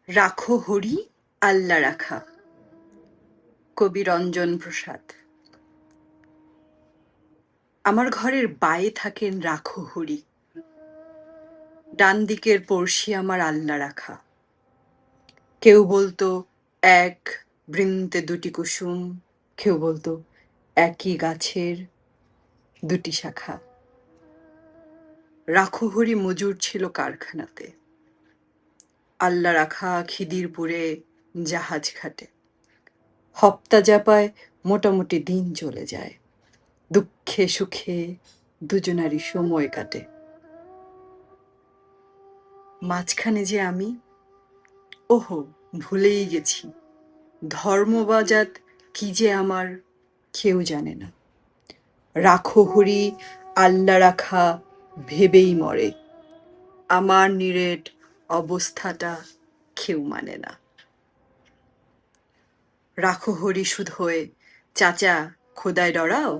রাখো হরি আল্লা রাখা। কবি রঞ্জন প্রসাদ। আমার ঘরের বায়ে থাকেন রাখো হরি, ডান দিকের পড়শি আমার আল্লা রাখা। কেউ বলতো এক বৃন্তে দুটি কুসুম, কেউ বলতো একই গাছের দুটি শাখা। রাখো হরি মজুর ছিল কারখানাতে, আল্লা রাখা খিদিরপুরে জাহাজ ঘাটে। হপ্তা জাপায় মোটামুটি দিন চলে যায়, দুঃখে সুখে দুজনারই সময় কাটে। মাঝখানে যে আমি, ওহো ভুলেই গেছি, ধর্মবাজাত কি যে আমার কেউ জানে না। রাখো হরি আল্লা রাখা ভেবেই মরে, আমার নিরেট অবস্থাটা কেউ মানে না। রাখো হরি শুধ হয়ে চাচা খোদায় ডরাও,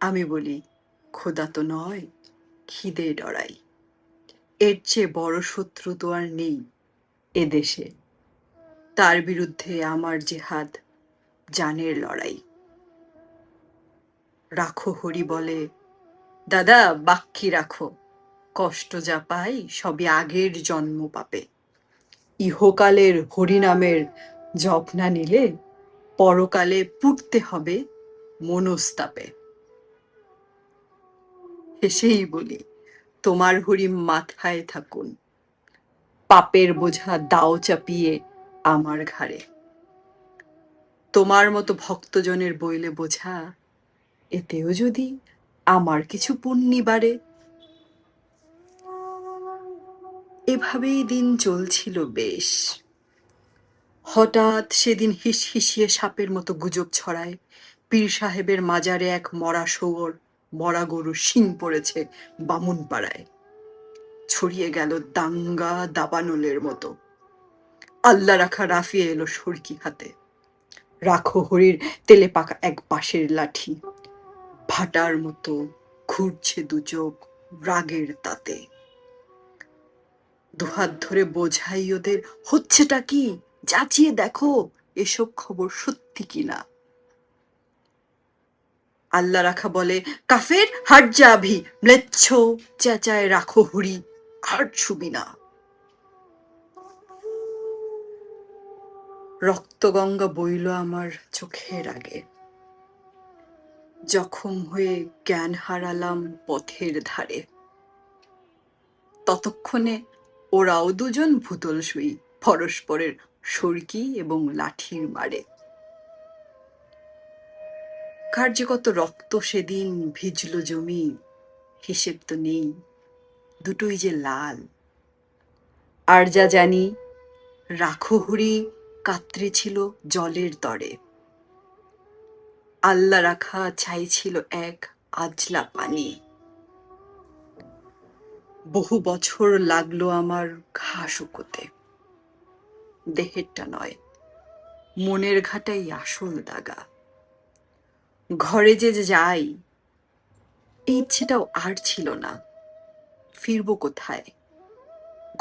আমি বলি খোদা তো নয়, খিদে ডরাই। এর চেয়ে বড় শত্রু তো আর নেই এদেশে, তার বিরুদ্ধে আমার জেহাদ জানের লড়াই। রাখো হরি বলে দাদা বাক্কি রাখো, কষ্ট যা পাই সবই আগের জন্ম পাপে। ইহকালের হরিনামের জপ না নিলে পরকালে পুড়তে হবে মনস্তাপে। হেসেই বলি তোমার হরি মাথায় থাকুন, পাপের বোঝা দাও চাপিয়ে আমার ঘাড়ে। তোমার মতো ভক্তজনের বইলে বোঝা, এতেও যদি আমার কিছু পুণ্যি বাড়ে। এভাবেই দিন চলছিল বেশ। হঠাৎ সেদিন হিসহিসিয়ে সাপের মতো গুজব ছড়ায়, পীর সাহেবের মাজারে এক মরা শুয়োর মরা গরুর শিং পড়েছে বামুন পাড়ায়। ছড়িয়ে গেল দাঙ্গা দাবানলের মতো। আল্লা রাখা রাফিয়ে এলো সরকি হাতে, রাখো হরির তেলে পাকা এক বাঁশের লাঠি, ভাটার মতো ঘুরছে দু চোখ রাগের তাতে। দুহাত ধরে বোঝাই ওদের, হচ্ছেটা কি যাচিয়ে দেখো এসব খবর সত্যি কিনা। আল্লা রাখা বলে কাফের হাট যাবি, ম্লেচ্ছ চেঁচায় রাখো হরি আর ছুবি না। রক্তগঙ্গা বইল আমার চোখের আগে, জখম হয়ে জ্ঞান হারালাম পথের ধারে। ততক্ষণে ওরাও দুজন ভূতল শুই পরস্পরের সরকি এবং লাঠির মারে। কার যে কত রক্ত সেদিন ভিজল জমি, হিসেব তো নেই, দুটোই যে লাল। আর যা জানি রাখো হরি কাতরে ছিল জলের তরে, আল্লা রাখা চাইছিল এক আজলা পানি। বহু বছর লাগলো আমার ঘা শুকোতে, দেহেরটা নয় মনের ঘাটাই আসল দাগা। ঘরে যে যাই এই ইচ্ছেটাও আর ছিল না, ফিরবো কোথায়,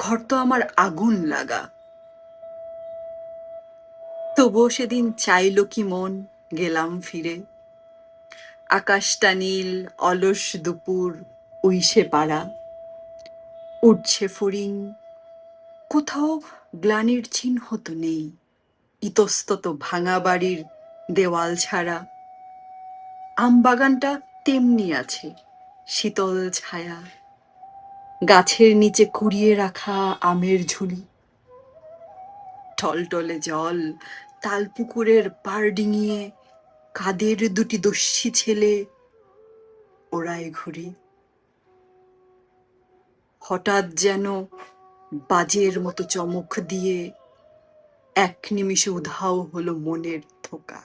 ঘর তো আমার আগুন লাগা। তবুও সেদিন চাইল কি মন গেলাম ফিরে, আকাশটা নীল অলস দুপুর উইসে পাড়া, উঠছে ফড়িং, কোথাও গ্লানির চিহ্ন তো নেই, ইতস্তত ভাঙা বাড়ির দেওয়াল ছাড়া। আমবাগানটা তেমনি আছে শীতল ছায়া, গাছের নিচে কুড়িয়ে রাখা আমের ঝুলি, টলটলে জল তালপুকুরের পাড় ডিঙিয়ে কাদের দুটি দস্যি ছেলে ওড়ায় ঘুরি। হঠাৎ যেন বাজের মতো চমক দিয়ে এক নিমিষে উধাও হলো মনের থোকা।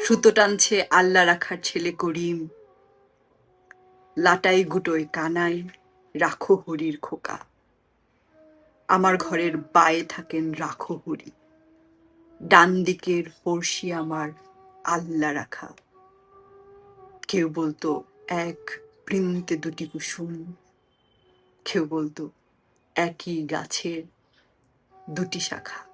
সুতো টানছে আল্লা রাখার ছেলে করিম, লাটাই গুটোয় কানাই রাখো হরির খোকা। আমার ঘরের বায়ে থাকেন রাখো হরি, ডান দিকের পড়শি আমার আল্লা রাখা। কেউ বলতো এক বৃন্তে দুটি কুসুম, কেউ বলতো একই গাছের দুটি শাখা।